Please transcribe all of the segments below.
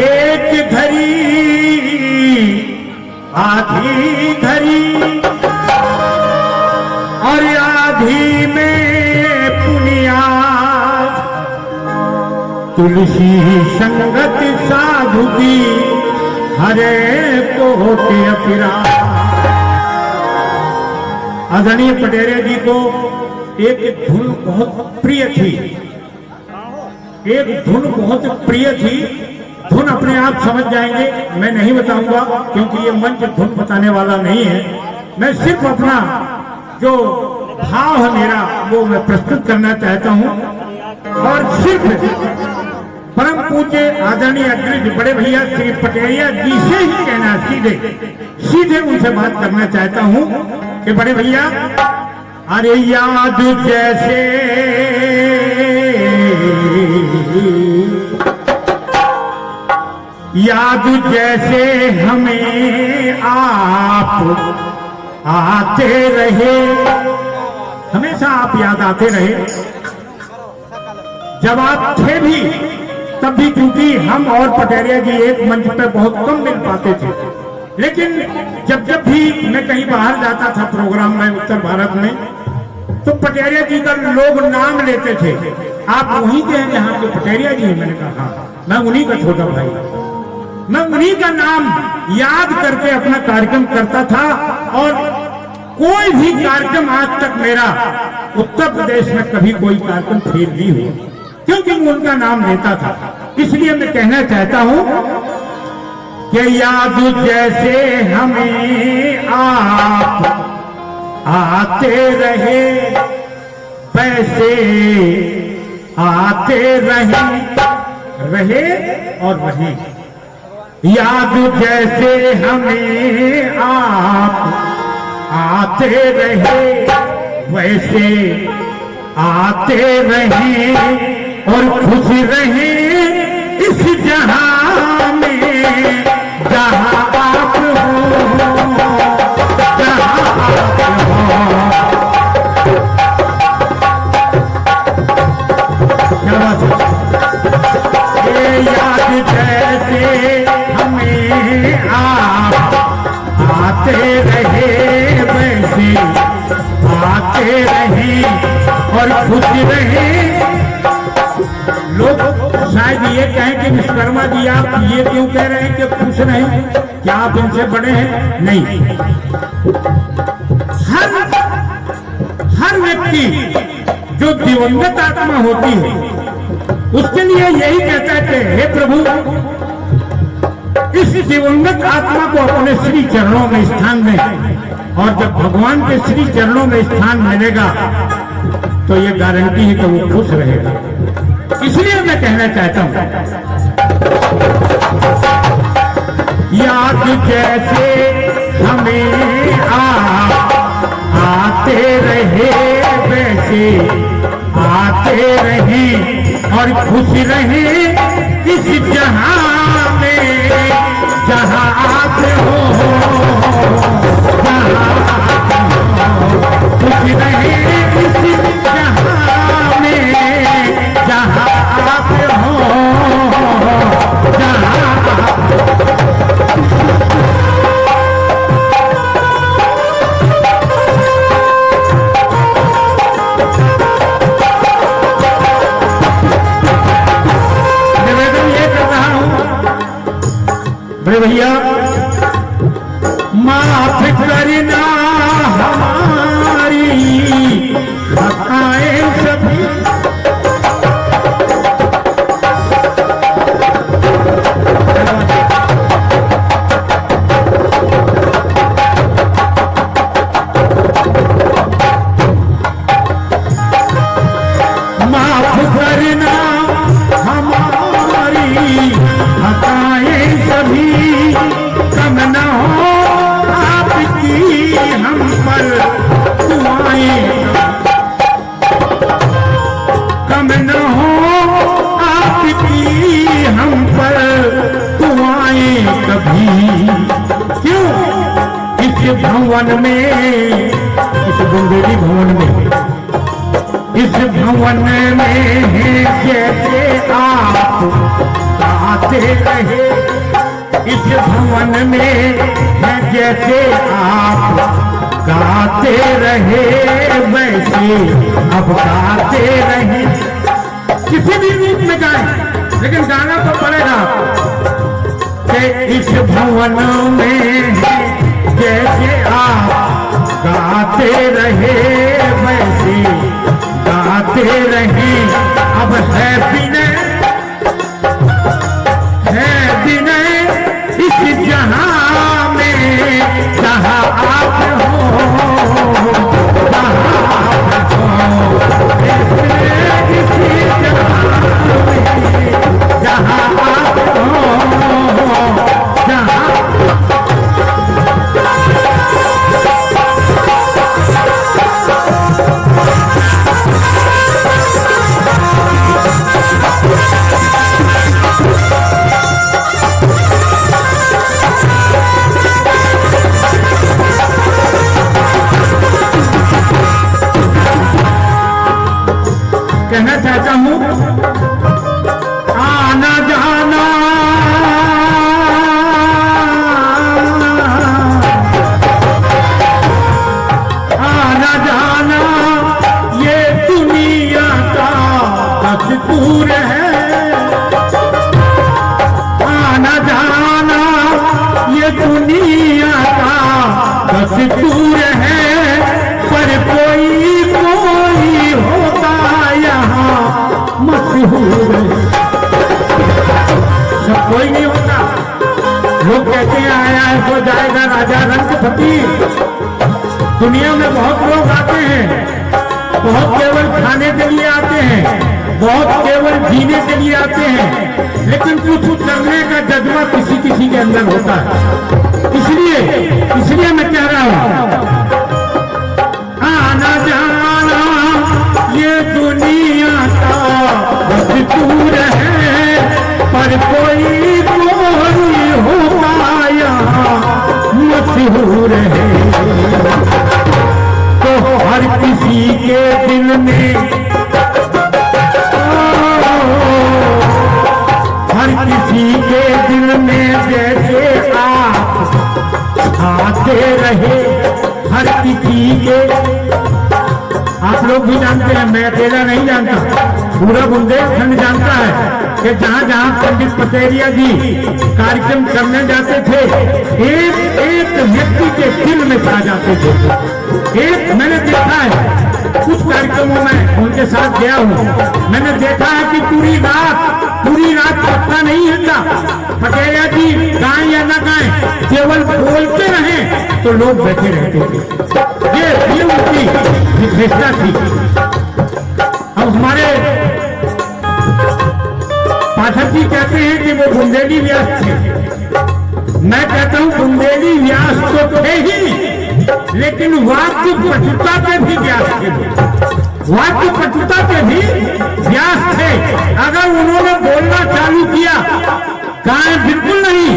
एक घड़ी आधी घड़ी और आधी में पुनियाद, तुलसी संगत साधु की हरे को होते अपराध। आदरणीय पटेरिया जी को एक धुन बहुत प्रिय थी, एक धुन बहुत प्रिय थी। धुन अपने आप समझ जाएंगे, मैं नहीं बताऊंगा क्योंकि ये मंच धुन बताने वाला नहीं है। मैं सिर्फ अपना जो भाव है मेरा वो मैं प्रस्तुत करना चाहता हूं और सिर्फ परम पूज्य आदरणीय अग्रज बड़े भैया श्री पटेरिया जी से ही कहना, सीधे उनसे बात करना चाहता हूं कि बड़े भैया, अरे याद जैसे याद जैसे हमें आप आते रहे, हमेशा आप याद आते रहे। जब आप थे भी तब भी, क्योंकि हम और पटेरिया जी एक मंच पे बहुत कम मिल पाते थे, लेकिन जब जब भी मैं कहीं बाहर जाता था प्रोग्राम में उत्तर भारत में, तो पटेरिया जी का लोग नाम लेते थे। आप वहीं के हैं जहाँ के पटेरिया जी हैं? मैंने कहा मैं उन्हीं का छोटा भाई, मैं उन्हीं का नाम याद करके अपना कार्यक्रम करता था। और कोई भी कार्यक्रम आज तक मेरा उत्तर प्रदेश में कभी कोई कार्यक्रम फेल नहीं हुआ, क्योंकि उनका नाम लेता था। इसलिए मैं कहना चाहता हूं कि याद जैसे हमें आप आते रहे, वैसे आते रहे और रहे। याद जैसे हमें आप आते रहे, वैसे आते रहे और खुश रहे इस जहां में जहां आप हो, जहां आप हो। क्या बात है? ये याद जैसे हमें आप आते रहे, वैसे आते रहे और खुश रहे। लोग शायद ये कहें कि विश्वकर्मा जी आप ये क्यों कह रहे हैं कि खुश नहीं, क्या आप इनसे बड़े हैं? नहीं, हर व्यक्ति जो दिवंगत आत्मा होती है उसके लिए यही कहता है कि हे प्रभु, इस दिवंगत आत्मा को अपने श्री चरणों में स्थान दें, और जब भगवान के श्री चरणों में स्थान मिलेगा तो ये गारंटी है कि वो खुश रहेगा। इसलिए मैं कहना चाहता हूं, याद जैसे हमें आप आते रहे, वैसे आते रहे और खुश रहे इस जहां में जहां आप हो, जहां आप हो। खुश रहे इस जहां में जहां आप हो, जहां आप हो। बड़े भैया, माफ करना हमारी खताएं सभी, माफ करना हमारी खताएं सभी, कम न हो आपकी हम पर दुआएं, कम न हो आपकी हम पर दुआएं कभी। क्यों इस भवन में, इस बुंदेली भवन में, इस भवन में है जैसे आप आते रहे इस भवन में है जैसे आप गाते रहे वैसे अब गाते रहे। किसी भी रूप में गाएं लेकिन गाना तो पड़ेगा कि इस भवन में जैसे आप गाते रहे वैसे गाते रहे। अब है विनय इस जहां में जहां आप हो जहां आप हो इस जहां में जहां आप हो जहां कहना चाहता हूं आना जाना आना जाना ये दुनिया का दस्तूर है। आना जाना ये दुनिया का दस्तूर है पर कोई होता यहाँ मशहूर है। सब कोई नहीं होता। लोग कहते हैं आया है तो जाएगा राजा रंग फकीर। दुनिया में बहुत लोग आते हैं, बहुत केवल खाने के लिए आते हैं, बहुत केवल जीने के लिए आते हैं, लेकिन कुछ करने का जज्बा किसी किसी के अंदर होता है। इसलिए मैं कह रहा हूं आना जाना ये दुनिया का दस्तूर है पर कोई होता यहाँ मशहूर है। तो हर किसी के दिल में हर किसी के दिल में जैसे आप आते रहे हर किसी के। आप लोग भी जानते हैं, मैं अकेला नहीं जानता, पूरा बुंदेलखंड जानता है कि जहां जहां पंडित पटेरिया जी कार्यक्रम करने जाते थे एक एक व्यक्ति के दिल में छा जाते थे। एक मैंने देखा है कुछ कार्यक्रमों में उनके साथ गया हूं, मैंने देखा है कि पूरी रात पत्ता नहीं हिलता। पटेरिया जी गाएं या ना गाएं केवल बोलते रहे तो लोग बैठे रहते थे। ये उनकी विशेषता थी। अब हमारे पाठक जी कहते हैं कि वो बुंदेली व्यास थे। मैं कहता हूं बुंदेली व्यास तो थे ही, लेकिन वाक्य पटुता के भी व्यास थे। वाक्य पटुता के भी व्यास थे। अगर उन्होंने बोलना चालू किया गाएं बिल्कुल नहीं,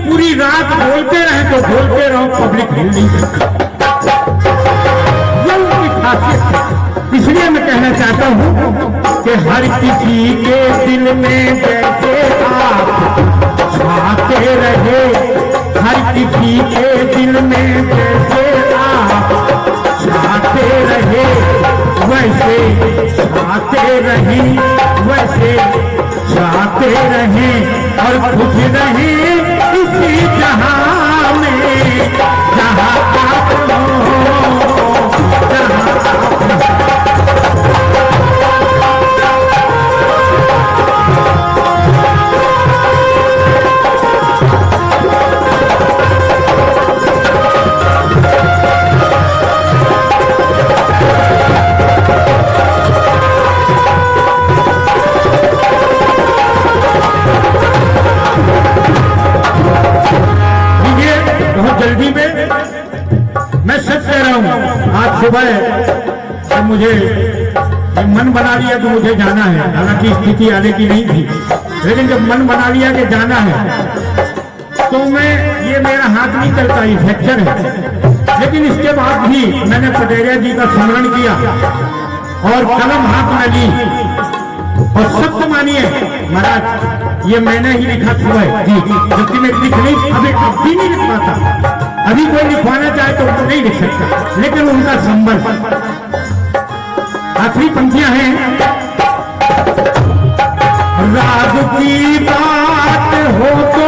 पूरी रात बोलते रहे तो बोलते रहो, पब्लिक हिल नहीं सकती। इसलिए मैं कहना चाहता हूं कि हर किसी के दिल में जैसे आप छाते रहे हर किसी के दिल में जैसे आप छाते रहे वैसे छाते रहे वैसे छाते रहे और खुश रहे इसी जहां में जहां आप हो जहां जल्दी में मैं सच कह रहा हूं। आज सुबह जब मुझे मन बना लिया तो मुझे जाना है, हालांकि स्थिति आने की नहीं थी, लेकिन जब मन बना लिया कि जाना है तो ये मेरा हाथ नहीं चलता, ये फ्रैक्चर है। लेकिन इसके बाद भी मैंने पटेरिया जी का स्मरण किया और कलम हाथ में ली और शब्द मानिए महाराज, ये मैंने ही लिखा सुबह जी, जबकि मैं लिख नहीं, अभी नहीं लिख पाता। अभी कोई लिखवाना चाहे तो वो नहीं लिख सकता, लेकिन उनका संबल। आखिरी पंक्तियां हैं। राज की बात हो तो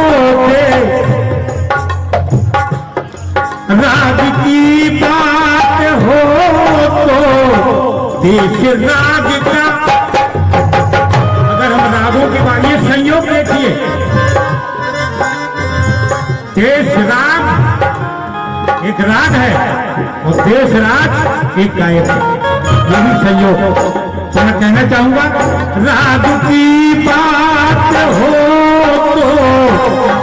राज की बात हो तो देश राज का, अगर हम रागों के बारे में संयोग देखिए, देश राग एक राग है और देश राज एक गायक है, यही संयोग। तो मैं कहना चाहूंगा, राग की बात हो तो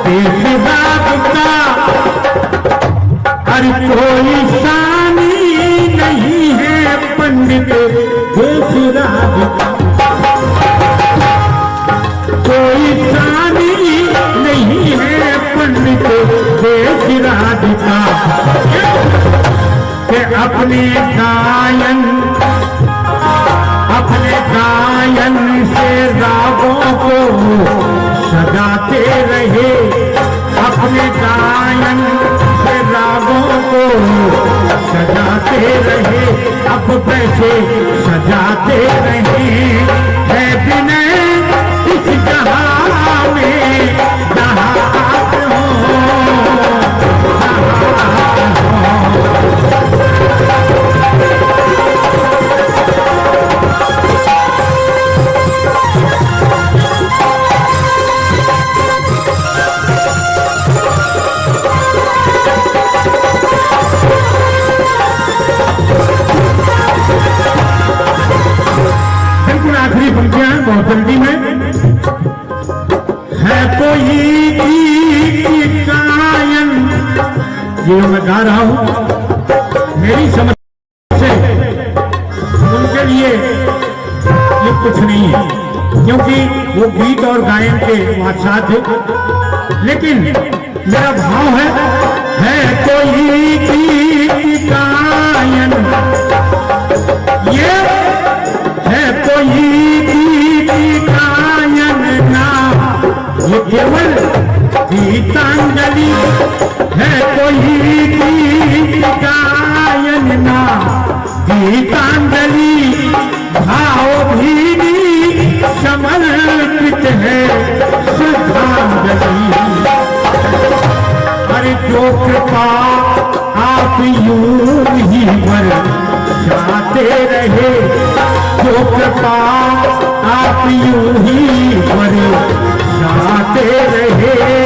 देश राग का, अरे कोई सानी नहीं है पंडित देश राग का, कोई सानी नहीं है पंडित देश राज का, कि अपने गायन से रागों को सजाते रहे, अपने गायन से रागों को सजाते रहे, अब कैसे सजाते रहे, है विनय इस जहां में जहां आप हो, आखिरी पंक्तियां बहुत जल्दी में। है कोई गायन, ये मैं गा रहा हूं मेरी समझ से, उनके लिए ये कुछ नहीं है, क्योंकि वो गीत और गायन के बादशाह थे। लेकिन मेरा भाव है कोई गीत गायन, ये है कोई गीत गायन ना, ये केवल गीतांजलि है, कोई गीत गायन ना गीतांजलि, भावभीनी समर्पित है श्रद्धांजलि। अरे जो कृपा आप यूं ही बरसाते रहे, जो कृपा आप यूं ही बरसाते रहे,